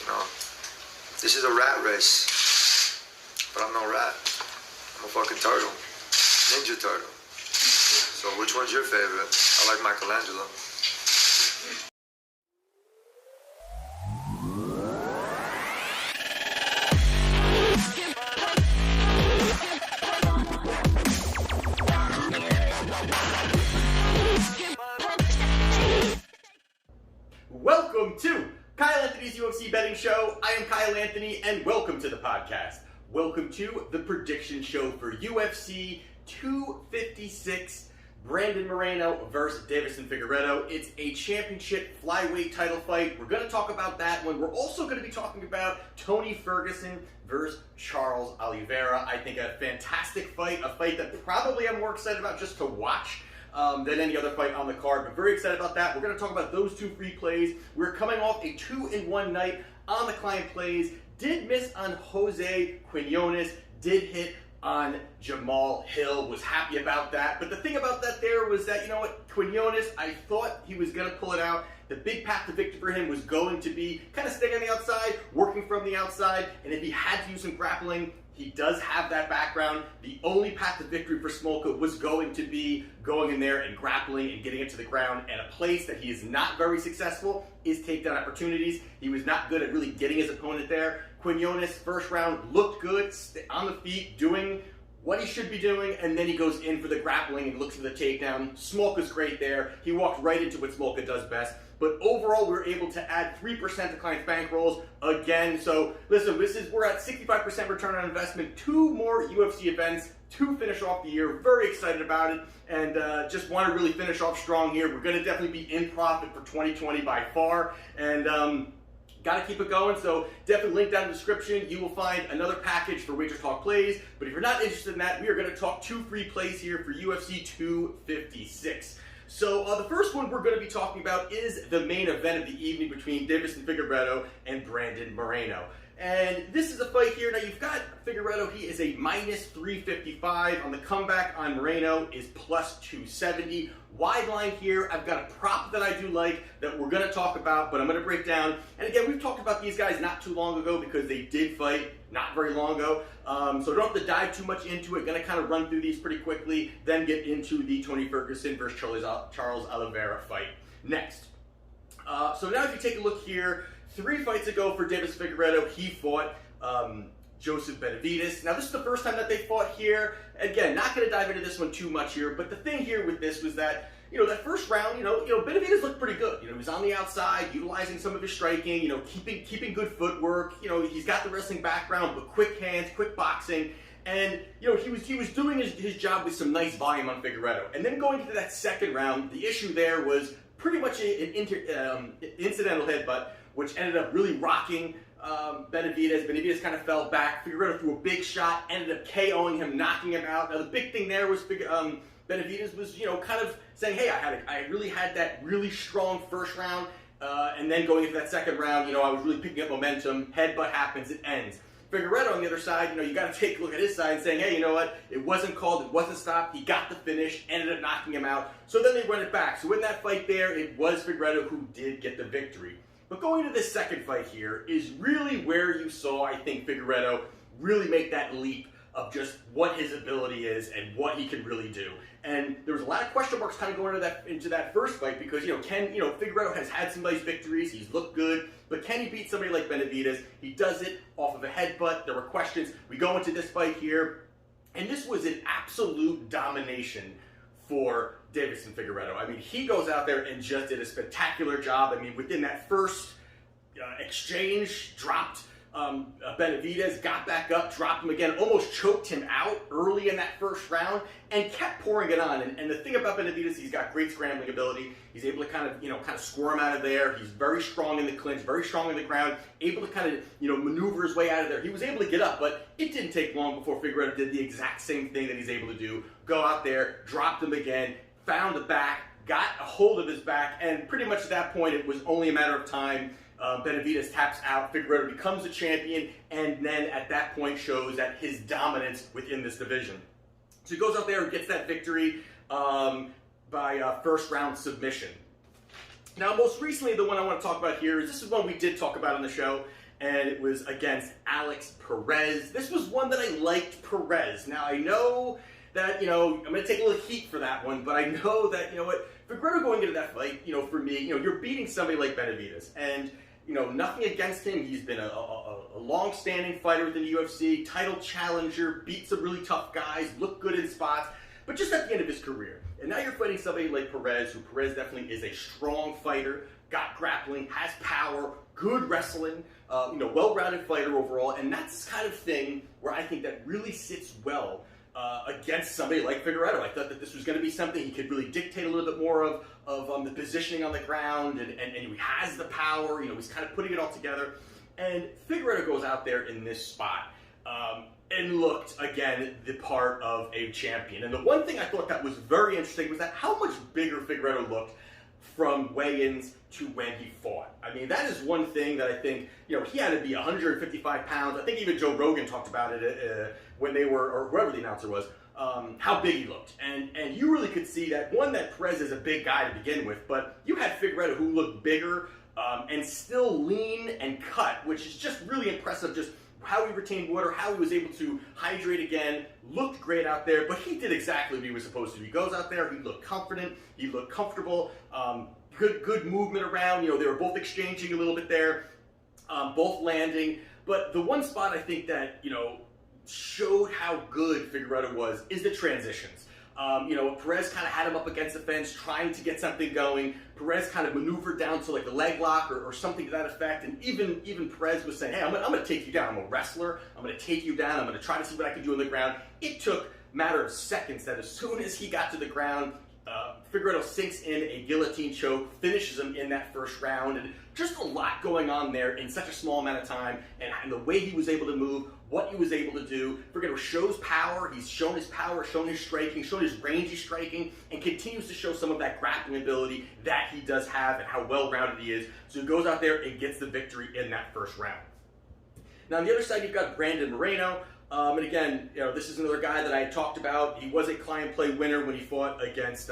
No. This is a rat race. But I'm no rat. I'm a fucking turtle. Ninja turtle. So which one's your favorite? I like Michelangelo. Welcome to Kyle Anthony's UFC Betting Show. I am Kyle Anthony, and welcome to the podcast. Welcome to the prediction show for UFC 256, Brandon Moreno versus Deiveson Figueiredo. It's a championship flyweight title fight. We're going to talk about that one. We're also going to be talking about Tony Ferguson versus Charles Oliveira. I think a fantastic fight, a fight that probably I'm more excited about just to watch than any other fight on the card, but very excited about that. We're going to talk about those two free plays. We're coming off a 2-in-1 night on the client plays. Did miss on Jose Quinones, did hit on Jamal Hill, was happy about that. But the thing about that there was that, you know what, Quinones, I thought he was going to pull it out. The big path to victory for him was going to be kind of staying on the outside, working from the outside, and if he had to use some grappling, he does have that background. The only path to victory for Smolka was going to be going in there and grappling and getting it to the ground. And a place that he is not very successful is takedown opportunities. He was not good at really getting his opponent there. Quinones, first round, looked good, on the feet, doing what he should be doing, and then he goes in for the grappling and looks for the takedown. Smolka's great there. He walked right into what Smolka does best. But overall, we were able to add 3% to clients' bankrolls again. So listen, we're at 65% return on investment. 2 more UFC events to finish off the year. Very excited about it, and just want to really finish off strong here. We're going to definitely be in profit for 2020 by far, and got to keep it going. So definitely link down in the description. You will find another package for WagerTalk plays. But if you're not interested in that, we are going to talk 2 free plays here for UFC 256. So the first one we're going to be talking about is the main event of the evening between Deiveson Figueiredo and Brandon Moreno. And this is a fight here. Now you've got Figueiredo, he is a minus 355. On the comeback on Moreno is plus 270. Wide line here. I've got a prop that I do like that we're going to talk about, but I'm going to break down. And again, we've talked about these guys not too long ago because they did fight not very long ago. So don't have to dive too much into it. Going to kind of run through these pretty quickly, then get into the Tony Ferguson versus Charles Oliveira fight next. So now if you take a look here, 3 fights ago for Deiveson Figueiredo, he fought Joseph Benavidez. Now this is the first time that they fought here. Again, not going to dive into this one too much here, but the thing here with this was that, that first round, Benavidez looked pretty good. He was on the outside, utilizing some of his striking, keeping good footwork. He's got the wrestling background, but quick hands, quick boxing. And, he was doing his job with some nice volume on Figueiredo. And then going into that second round, the issue there was pretty much an incidental headbutt, which ended up really rocking Benavidez. Benavidez kind of fell back. Figueiredo threw a big shot, ended up KOing him, knocking him out. Now the big thing there was Benavidez was, kind of saying, hey, I really had that really strong first round, and then going into that second round, I was really picking up momentum. Headbutt happens, it ends. Figueiredo on the other side, you got to take a look at his side and saying, hey, you know what? It wasn't called, it wasn't stopped. He got the finish, ended up knocking him out. So then they run it back. So in that fight there, it was Figueiredo who did get the victory. But going into this second fight here is really where you saw, I think, Figueiredo really make that leap of just what his ability is and what he can really do. And there was a lot of question marks kind of going into that first fight because, Figueiredo has had some nice victories. He's looked good. But can he beat somebody like Benavidez? He does it off of a headbutt. There were questions. We go into this fight here, and this was an absolute domination for Deiveson Figueiredo. I mean, he goes out there and just did a spectacular job. I mean, within that first exchange, dropped Benavidez, got back up, dropped him again, almost choked him out early in that first round, and kept pouring it on. And the thing about Benavidez, he's got great scrambling ability. He's able to kind of squirm out of there. He's very strong in the clinch, very strong in the ground, able to kind of, maneuver his way out of there. He was able to get up, but it didn't take long before Figueiredo did the exact same thing that he's able to do. Go out there, dropped him again, found the back, got a hold of his back, and pretty much at that point, it was only a matter of time. Benavidez taps out, Figueiredo becomes a champion, and then at that point shows that his dominance within this division. So he goes out there and gets that victory by first round submission. Now, most recently, the one I want to talk about here is this is one we did talk about on the show, and it was against Alex Perez. This was one that I liked Perez. Now, I know that, I'm going to take a little heat for that one, but I know that, Figueiredo going into that fight, for me, you're beating somebody like Benavidez, and, nothing against him. He's been a long-standing fighter within the UFC, title challenger, beat some really tough guys, looked good in spots, but just at the end of his career. And now you're fighting somebody like Perez, who Perez definitely is a strong fighter, got grappling, has power, good wrestling, well-rounded fighter overall, and that's the kind of thing where I think that really sits well against somebody like Figueiredo. I thought that this was going to be something he could really dictate a little bit more of the positioning on the ground, and he has the power, he's kind of putting it all together. And Figueiredo goes out there in this spot and looked, again, the part of a champion. And the one thing I thought that was very interesting was that how much bigger Figueiredo looked from weigh-ins to when he fought. I mean, that is one thing that I think, he had to be 155 pounds. I think even Joe Rogan talked about it when they were, or whoever the announcer was, how big he looked. And you really could see that, one, that Perez is a big guy to begin with, but you had Figueiredo who looked bigger and still lean and cut, which is just really impressive, just how he retained water, how he was able to hydrate again, looked great out there, but he did exactly what he was supposed to. He goes out there, he looked confident, he looked comfortable, good movement around, they were both exchanging a little bit there, both landing, but the one spot I think that, showed how good Figueiredo was is the transitions. Perez kind of had him up against the fence, trying to get something going. Perez kind of maneuvered down to like a leg lock or something to that effect. And even Perez was saying, hey, I'm going to take you down. I'm a wrestler. I'm going to take you down. I'm going to try to see what I can do on the ground. It took a matter of seconds that as soon as he got to the ground, Figueiredo sinks in a guillotine choke, finishes him in that first round. And just a lot going on there in such a small amount of time. And the way he was able to move, what he was able to do. Figueiredo shows power. He's shown his power, shown his striking, shown his rangy striking, and continues to show some of that grappling ability that he does have and how well-rounded he is. So he goes out there and gets the victory in that first round. Now on the other side, you've got Brandon Moreno. And again, this is another guy that I had talked about. He was a client play winner when he fought against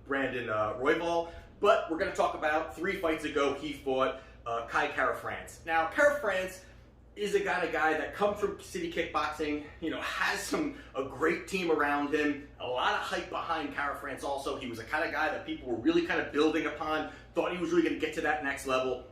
Brandon Royval. But we're going to talk about 3 fights ago, he fought Kai Kara-France. Now, Kara-France is a guy that comes from city kickboxing, has a great team around him, a lot of hype behind Kara-France also. He was the kind of guy that people were really kind of building upon, thought he was really going to get to that next level.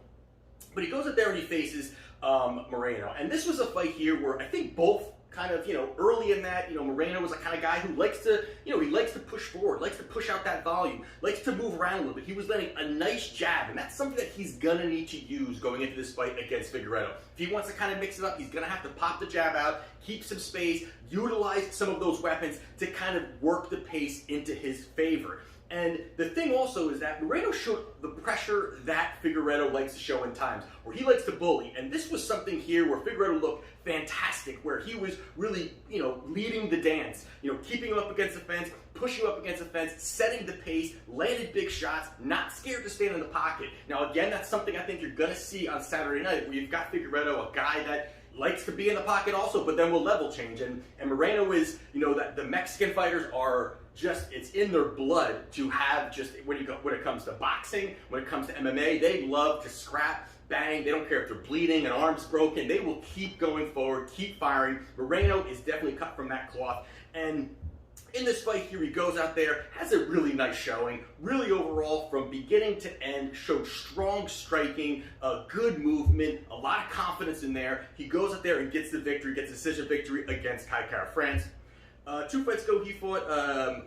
But he goes up there and he faces Moreno. And this was a fight here where I think both kind of, early in that, Moreno was the kind of guy who likes to, he likes to push forward, likes to push out that volume, likes to move around a little bit. He was letting a nice jab, and that's something that he's going to need to use going into this fight against Figueiredo. If he wants to kind of mix it up, he's going to have to pop the jab out, keep some space, utilize some of those weapons to kind of work the pace into his favor. And the thing also is that Moreno showed the pressure that Figueiredo likes to show in times, where he likes to bully. And this was something here where Figueiredo looked fantastic, where he was really, leading the dance, keeping him up against the fence, pushing him up against the fence, setting the pace, landed big shots, not scared to stand in the pocket. Now, again, that's something I think you're going to see on Saturday night, where you've got Figueiredo, a guy that likes to be in the pocket also, but then will level change. And Moreno is, that the Mexican fighters are just, it's in their blood to have just, when it comes to boxing, when it comes to MMA, they love to scrap, bang, they don't care if they're bleeding, an arm's broken, they will keep going forward, keep firing. Moreno is definitely cut from that cloth. And in this fight here, he goes out there, has a really nice showing, really overall, from beginning to end, showed strong striking, good movement, a lot of confidence in there. He goes out there and gets the victory, gets a decision victory against Kai Kara-France. 2 fights ago, he fought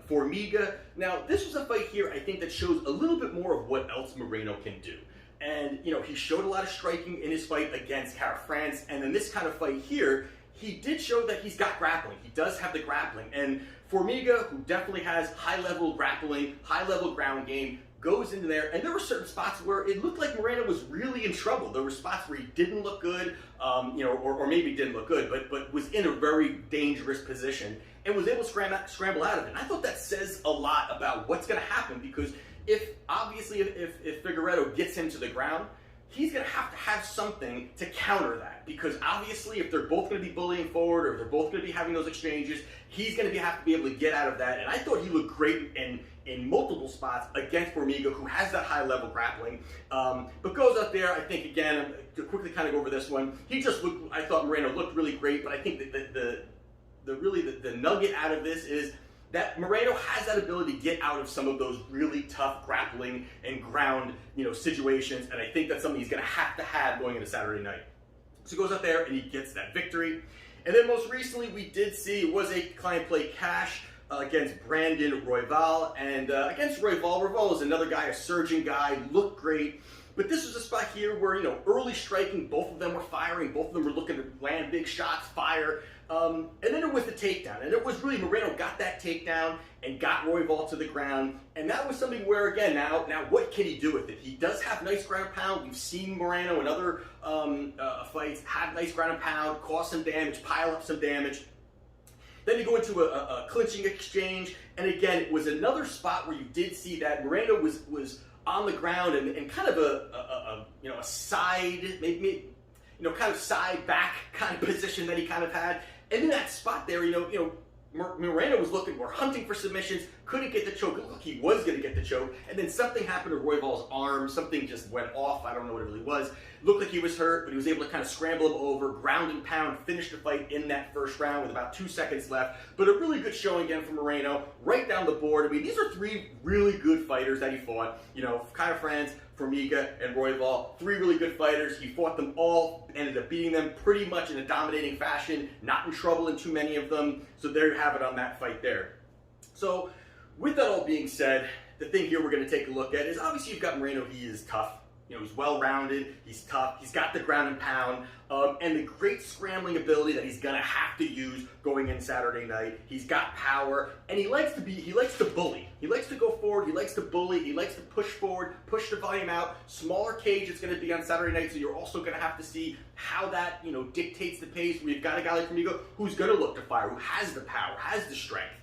Formiga. Now, this was a fight here, I think, that shows a little bit more of what else Moreno can do. And, he showed a lot of striking in his fight against Kara-France. And in this kind of fight here, he did show that he's got grappling. He does have the grappling. And Formiga, who definitely has high-level grappling, high-level ground game, goes into there, and there were certain spots where it looked like Moreno was really in trouble. There were spots where he didn't look good, or maybe didn't look good, but was in a very dangerous position and was able to scramble out of it. And I thought that says a lot about what's going to happen, because if Figueiredo gets him to the ground, he's going to have something to counter that, because obviously if they're both going to be bullying forward, or if they're both going to be having those exchanges, he's going to have to be able to get out of that. And I thought he looked great in multiple spots against Formiga, who has that high level grappling, but goes up there. I think, again, to quickly kind of go over this one, he just looked, I thought Moreno looked really great, but I think that the nugget out of this is that Moreno has that ability to get out of some of those really tough grappling and ground, situations, and I think that's something he's going to have going into Saturday night. So he goes out there and he gets that victory. And then most recently we did see it was a client play cash against Brandon Royval, and against Royval is another guy, a surging guy, looked great. But this was a spot here where, early striking, both of them were firing, both of them were looking to land big shots, fire. And then it was the takedown. And it was really, Moreno got that takedown and got Royval to the ground. And that was something where, again, now what can he do with it? He does have nice ground and pound. We've seen Moreno in other fights have nice ground and pound, cause some damage, pile up some damage. Then you go into a clinching exchange. And again, it was another spot where you did see that Moreno was on the ground and kind of a side, maybe kind of side back kind of position that he kind of had. And in that spot there, Moreno was we're hunting for submissions, couldn't get the choke. It looked like he was going to get the choke, and then something happened to Royval's arm. Something just went off. I don't know what it really was. Looked like he was hurt, but he was able to kind of scramble him over, ground and pound, finish the fight in that first round with about 2 seconds left. But a really good showing again from Moreno, right down the board. I mean, these are three really good fighters that he fought. Kind of friends. Formiga and Royval, three really good fighters. He fought them all, ended up beating them pretty much in a dominating fashion, not in trouble in too many of them. So there you have it on that fight there. So with that all being said, the thing here we're going to take a look at is, obviously you've got Moreno. He is tough. He's well-rounded, he's tough, he's got the ground and pound, and the great scrambling ability that he's going to have to use going in Saturday night. He's got power, and he likes to bully. He likes to go forward, he likes to bully, he likes to push forward, push the volume out. Smaller cage it's going to be on Saturday night, so you're also going to have to see how that, dictates the pace. We've got a guy like Formiga who's going to look to fire, who has the power, has the strength.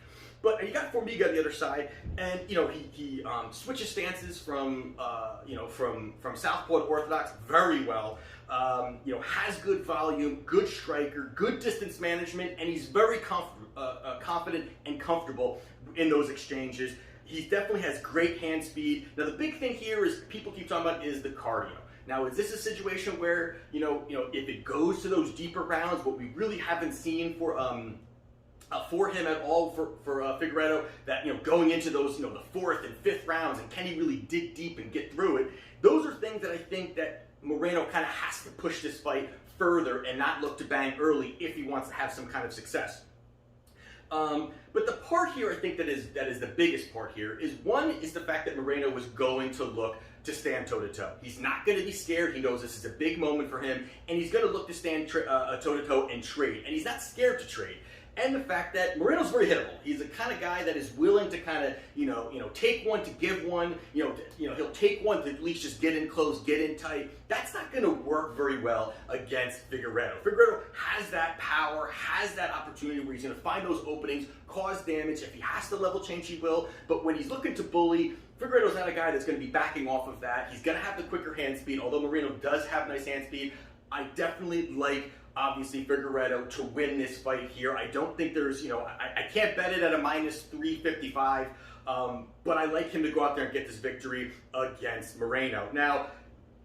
But you got Formiga on the other side, and he switches stances from southpaw to orthodox very well. Has good volume, good striker, good distance management, and he's very confident and comfortable in those exchanges. He definitely has great hand speed. Now the big thing here is people keep talking about is the cardio. Now, is this a situation where if it goes to those deeper rounds, what we really haven't seen for him at all for Figueiredo, that going into those the fourth and fifth rounds, and can he really dig deep and get through it? Those are things that I think that Moreno kind of has to push this fight further and not look to bang early if he wants to have some kind of success. But the part here I think that is the biggest part here is, one, is the fact that Moreno was going to look to stand toe-to-toe. He's not going to be scared. He knows this is a big moment for him, and he's going to look to stand toe-to-toe and trade, and he's not scared to trade. And the fact that Moreno's very hittable. He's the kind of guy that is willing to kind of, take one to give one. He'll take one to at least just get in close, get in tight. That's not going to work very well against Figueiredo. Figueiredo has that power, has that opportunity where he's going to find those openings, cause damage. If he has to level change, he will. But when he's looking to bully, Figueiredo's not a guy that's going to be backing off of that. He's going to have the quicker hand speed, although Moreno does have nice hand speed. I definitely like, obviously, Figueiredo to win this fight here. I don't think there's, I can't bet it at a minus 355, but I like him to go out there and get this victory against Moreno. Now,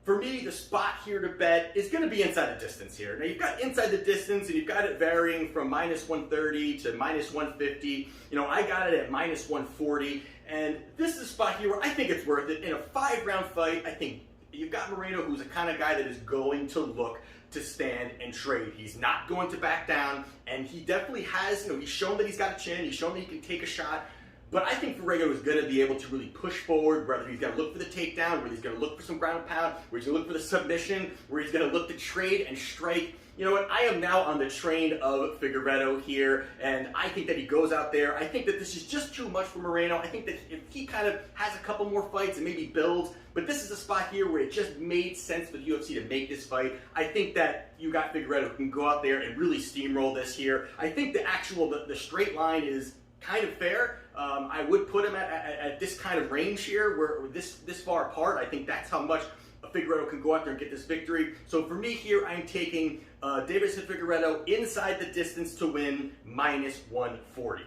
for me, the spot here to bet is going to be inside the distance here. Now, you've got inside the distance, and you've got it varying from minus 130 to minus 150. I got it at minus 140, and this is a spot here where I think it's worth it. In a 5-round fight, I think you've got Moreno, who's the kind of guy that is going to look to stand and trade. He's not going to back down, and he definitely has, he's shown that he's got a chin, he's shown that he can take a shot, but I think Figueiredo is going to be able to really push forward, whether he's going to look for the takedown, whether he's going to look for some ground and pound, where he's going to look for the submission, where he's going to look to trade and strike. You know what, I am now on the train of Figueiredo here, and I think that he goes out there. I think that this is just too much for Moreno. I think that if he kind of has a couple more fights and maybe builds, but this is a spot here where it just made sense for the UFC to make this fight. I think that you got Figueiredo who can go out there and really steamroll this here. I think the straight line is kind of fair. I would put him at this kind of range here, where this far apart. I think that's how much Figueiredo can go out there and get this victory. So for me here, I am taking Deiveson Figueiredo inside the distance to win -140.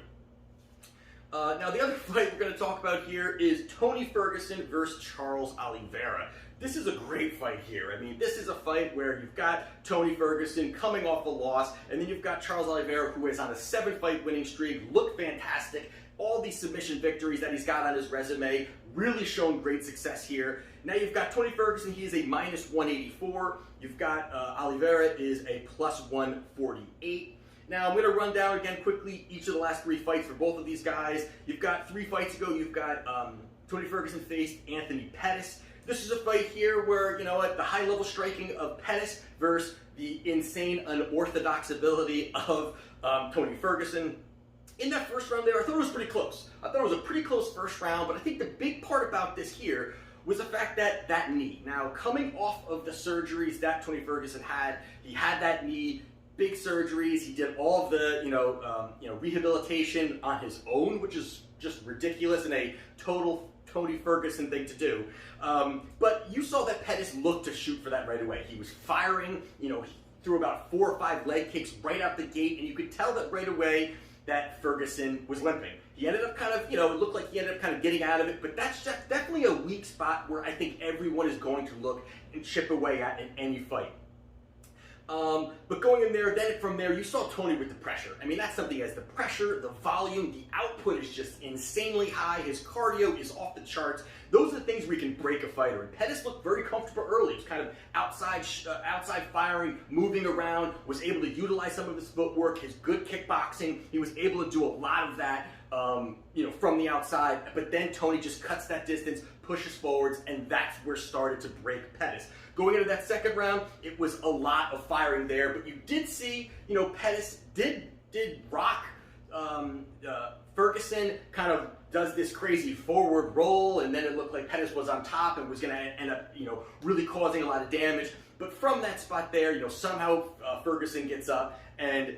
Now the other fight we're going to talk about here is Tony Ferguson versus Charles Oliveira. This is a great fight here. I mean, this is a fight where you've got Tony Ferguson coming off a loss, and then you've got Charles Oliveira, who is on a 7-fight winning streak, looked fantastic. All these submission victories that he's got on his resume, really shown great success here. Now you've got Tony Ferguson, he is a -184. You've got Oliveira is a +148. Now I'm going to run down again quickly each of the last 3 fights for both of these guys. You've got 3 fights ago, you've got Tony Ferguson faced Anthony Pettis. This is a fight here where, you know, at the high-level striking of Pettis versus the insane, unorthodox ability of Tony Ferguson. In that first round there, I thought it was pretty close. I thought it was a pretty close first round, but I think the big part about this here was the fact that that knee. Now, coming off of the surgeries that Tony Ferguson had, he had that knee, big surgeries. He did all of the, rehabilitation on his own, which is just ridiculous and a total Tony Ferguson thing to do. But you saw that Pettis looked to shoot for that right away. He was firing, he threw about 4 or 5 leg kicks right out the gate, and you could tell that right away that Ferguson was limping. He ended up kind of, it looked like he ended up kind of getting out of it, but that's just definitely a weak spot where I think everyone is going to look and chip away at in any fight. But going in there, then from there, you saw Tony with the pressure. I mean, that's something as the pressure, the volume, the output is just insanely high. His cardio is off the charts. Those are the things where he can break a fighter. And Pettis looked very comfortable early. He was kind of outside firing, moving around, was able to utilize some of his footwork, his good kickboxing. He was able to do a lot of that, from the outside. But then Tony just cuts that distance, pushes forwards, and that's where started to break Pettis. Going into that second round, it was a lot of firing there, but you did see, Pettis did rock Ferguson, kind of does this crazy forward roll, and then it looked like Pettis was on top and was going to end up, really causing a lot of damage. But from that spot there, somehow Ferguson gets up, and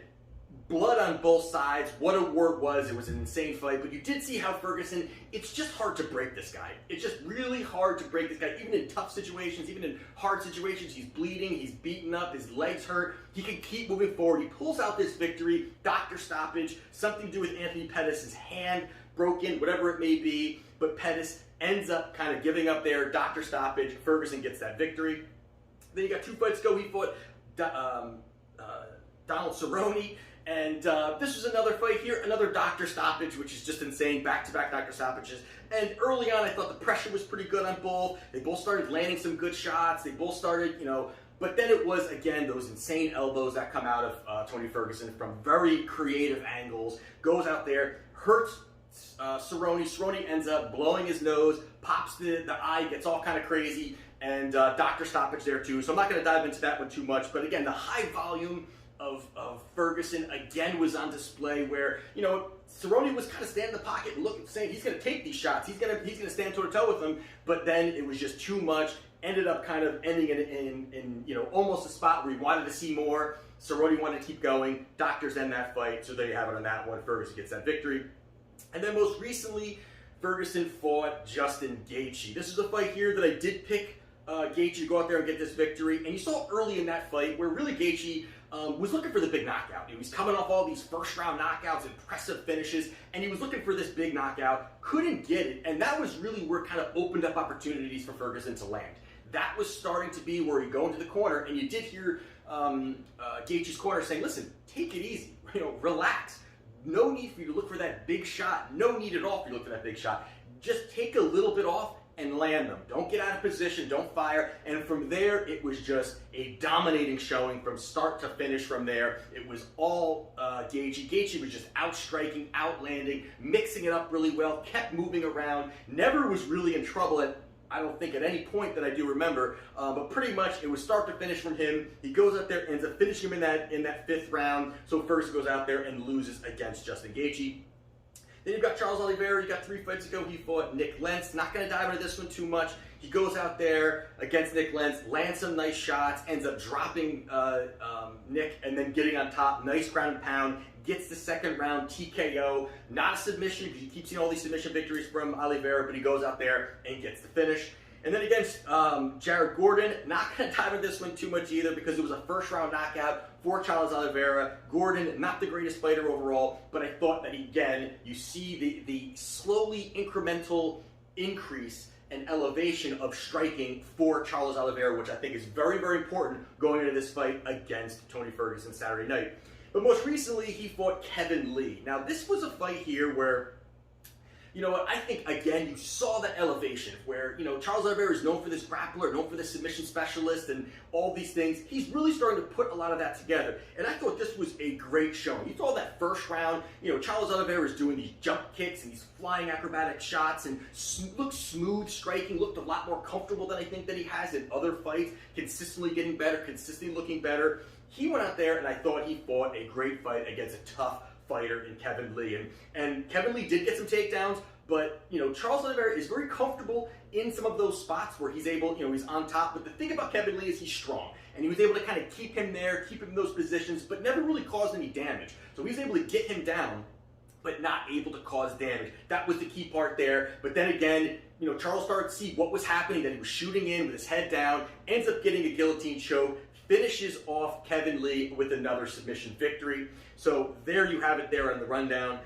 blood on both sides. What a war it was an insane fight. But you did see how Ferguson, it's just hard to break this guy. It's just really hard to break this guy. Even in tough situations, even in hard situations, he's bleeding, he's beaten up, his legs hurt. He can keep moving forward. He pulls out this victory, doctor stoppage, something to do with Anthony Pettis' hand broken, whatever it may be. But Pettis ends up kind of giving up there, doctor stoppage. Ferguson gets that victory. Then you got 2 fights ago. He fought Donald Cerrone. And this was another fight here, another doctor stoppage, which is just insane, back-to-back doctor stoppages. And early on, I thought the pressure was pretty good on both. They both started landing some good shots. They both started, but then it was, again, those insane elbows that come out of Tony Ferguson from very creative angles. Goes out there, hurts Cerrone. Cerrone ends up blowing his nose, pops the eye, gets all kind of crazy, and doctor stoppage there too. So I'm not going to dive into that one too much. But again, the high volume of Ferguson again was on display where, Cerrone was kind of standing in the pocket and saying he's going to take these shots. He's going to stand toe-to-toe with them. But then it was just too much. Ended up kind of ending in almost a spot where he wanted to see more. Cerrone wanted to keep going. Doctors end that fight. So there you have it on that one. Ferguson gets that victory. And then most recently, Ferguson fought Justin Gaethje. This is a fight here that I did pick Gaethje to go out there and get this victory. And you saw early in that fight where really Gaethje was looking for the big knockout. He was coming off all these first-round knockouts, impressive finishes, and he was looking for this big knockout. Couldn't get it, and that was really where it kind of opened up opportunities for Ferguson to land. That was starting to be where you go into the corner, and you did hear Gaethje's corner saying, listen, take it easy, relax. No need for you to look for that big shot. No need at all for you to look for that big shot. Just take a little bit off and land them. Don't get out of position, don't fire. And from there, it was just a dominating showing from start to finish from there. It was all Gaethje. Gaethje was just outstriking, outlanding, mixing it up really well, kept moving around, never was really in trouble I don't think at any point that I do remember, but pretty much it was start to finish from him. He goes out there, ends up finishing him in that 5th round. So first goes out there and loses against Justin Gaethje. Then you've got Charles Oliveira. You got 3 fights ago. He fought Nick Lentz. Not going to dive into this one too much. He goes out there against Nick Lentz, lands some nice shots, ends up dropping Nick, and then getting on top. Nice ground and pound. Gets the 2nd round TKO. Not a submission because you keep seeing all these submission victories from Oliveira, but he goes out there and gets the finish. And then against Jared Gordon, not going to dive into this one too much either because it was a first-round knockout for Charles Oliveira. Gordon, not the greatest fighter overall, but I thought that, again, you see the slowly incremental increase and elevation of striking for Charles Oliveira, which I think is very, very important going into this fight against Tony Ferguson Saturday night. But most recently, he fought Kevin Lee. Now, this was a fight here where, you know what, I think, again, you saw that elevation where, you know, Charles Oliveira is known for this grappler, known for this submission specialist and all these things. He's really starting to put a lot of that together. And I thought this was a great showing. You saw that first round, you know, Charles Oliveira is doing these jump kicks and these flying acrobatic shots and looked smooth striking, looked a lot more comfortable than I think that he has in other fights, consistently getting better, consistently looking better. He went out there and I thought he fought a great fight against a tough fighter in Kevin Lee. And Kevin Lee did get some takedowns, but, you know, Charles Oliveira is very comfortable in some of those spots where he's able, you know, he's on top. But the thing about Kevin Lee is he's strong. And he was able to kind of keep him there, keep him in those positions, but never really caused any damage. So he was able to get him down, but not able to cause damage. That was the key part there. But then again, you know, Charles started to see what was happening, that he was shooting in with his head down, ends up getting a guillotine choke, finishes off Kevin Lee with another submission victory. So there you have it there on the rundown.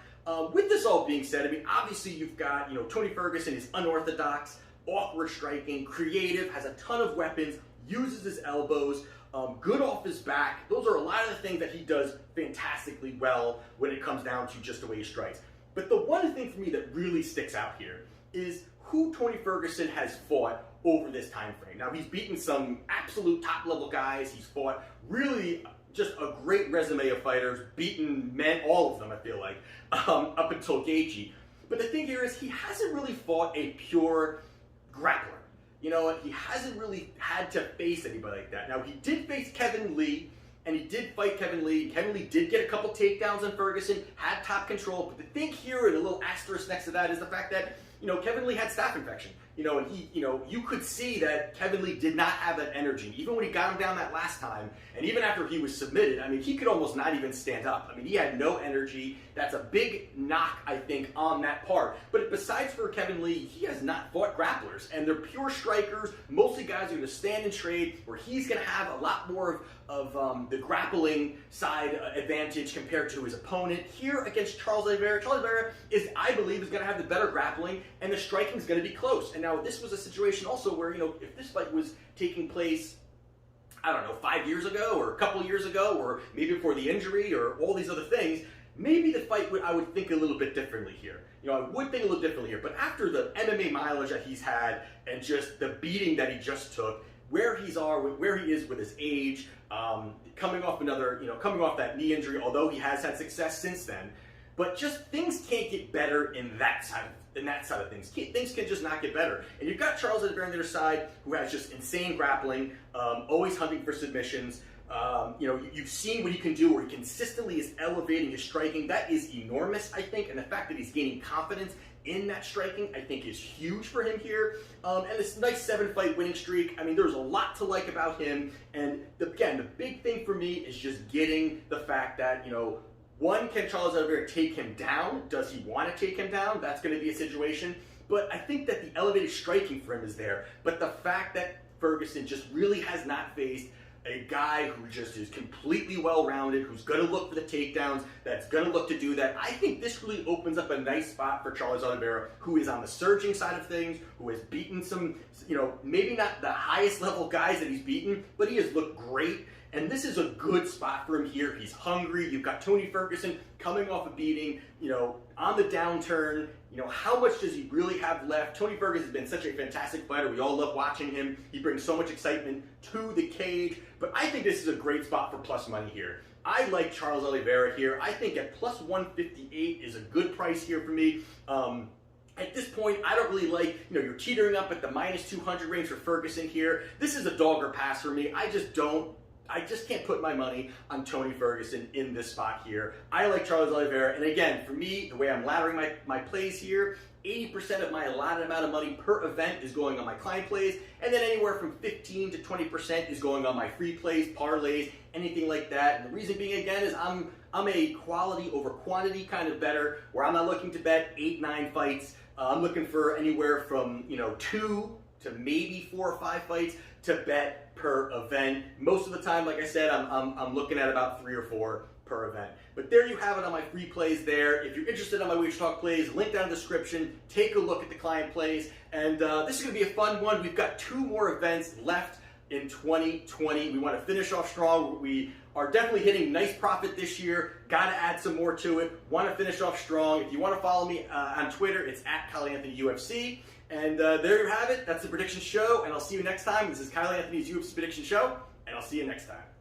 With this all being said, I mean, obviously you've got, you know, Tony Ferguson is unorthodox, awkward striking, creative, has a ton of weapons, uses his elbows, good off his back. Those are a lot of the things that he does fantastically well when it comes down to just the way he strikes. But the one thing for me that really sticks out here is who Tony Ferguson has fought over this time frame. Now, he's beaten some absolute top-level guys. He's fought really just a great resume of fighters, beaten all of them, I feel like, up until Gaethje. But the thing here is he hasn't really fought a pure grappler. You know what? He hasn't really had to face anybody like that. Now, he did face Kevin Lee, and he did fight Kevin Lee. Kevin Lee did get a couple takedowns on Ferguson, had top control. But the thing here, and a little asterisk next to that, is the fact that, you know, Kevin Lee had staph infection. You know, and he, you know, you could see that Kevin Lee did not have that energy. Even when he got him down that last time, and even after he was submitted, I mean, he could almost not even stand up. I mean, he had no energy. That's a big knock, I think, on that part. But besides for Kevin Lee, he has not fought grapplers, and they're pure strikers, mostly guys who are going to stand and trade, where he's going to have a lot more of the grappling side advantage compared to his opponent. Here against Charles Oliveira, is, I believe, is going to have the better grappling, and the striking is going to be close. And now this was a situation also where, you know, if this fight was taking place, I don't know, 5 years ago or a couple years ago or maybe before the injury or all these other things, maybe the fight I would think a little bit differently here. You know, I would think a little differently here. But after the MMA mileage that he's had and just the beating that he just took, where he is with his age, coming off that knee injury, although he has had success since then, but just things can't get better in that side of things. Things can just not get better. And you've got Charles Oliveira on the other side, who has just insane grappling, always hunting for submissions. You know, you've seen what he can do, where he consistently is elevating his striking. That is enormous, I think, and the fact that he's gaining confidence in that striking, I think, is huge for him here. And this nice 7-fight winning streak, I mean, there's a lot to like about him. And again, the big thing for me is just getting the fact that, you know, one, can Charles Oliveira take him down? Does he want to take him down? That's going to be a situation. But I think that the elevated striking for him is there. But the fact that Ferguson just really has not faced a guy who just is completely well-rounded, who's going to look for the takedowns, that's going to look to do that, I think this really opens up a nice spot for Charles Oliveira, who is on the surging side of things, who has beaten some, you know, maybe not the highest level guys that he's beaten, but he has looked great. And this is a good spot for him here. He's hungry. You've got Tony Ferguson coming off a beating, you know, on the downturn. You know, how much does he really have left? Tony Ferguson has been such a fantastic fighter. We all love watching him. He brings so much excitement to the cage. But I think this is a great spot for plus money here. I like Charles Oliveira here. I think at plus 158 is a good price here for me. At this point, I don't really like, you know, you're teetering up at the minus 200 range for Ferguson here. This is a dog or pass for me. I just can't put my money on Tony Ferguson in this spot here. I like Charles Oliveira, and again, for me, the way I'm laddering my plays here, 80% of my allotted amount of money per event is going on my client plays, and then anywhere from 15 to 20% is going on my free plays, parlays, anything like that. And the reason being, again, is I'm a quality over quantity kind of bettor, where I'm not looking to bet 8-9 fights. I'm looking for anywhere from, you know, 2 to maybe 4 or 5 fights to bet per event. Most of the time, like I said, I'm looking at about 3 or 4 per event. But there you have it on my free plays there. If you're interested in my WagerTalk plays, link down in the description. Take a look at the client plays. And this is going to be a fun one. We've got 2 more events left in 2020. We want to finish off strong. We are definitely hitting nice profit this year. Got to add some more to it. Want to finish off strong. If you want to follow me on Twitter, it's at Kyle Anthony UFC. And there you have it. That's the prediction show. And I'll see you next time. This is Kyle Anthony's UFC prediction show. And I'll see you next time.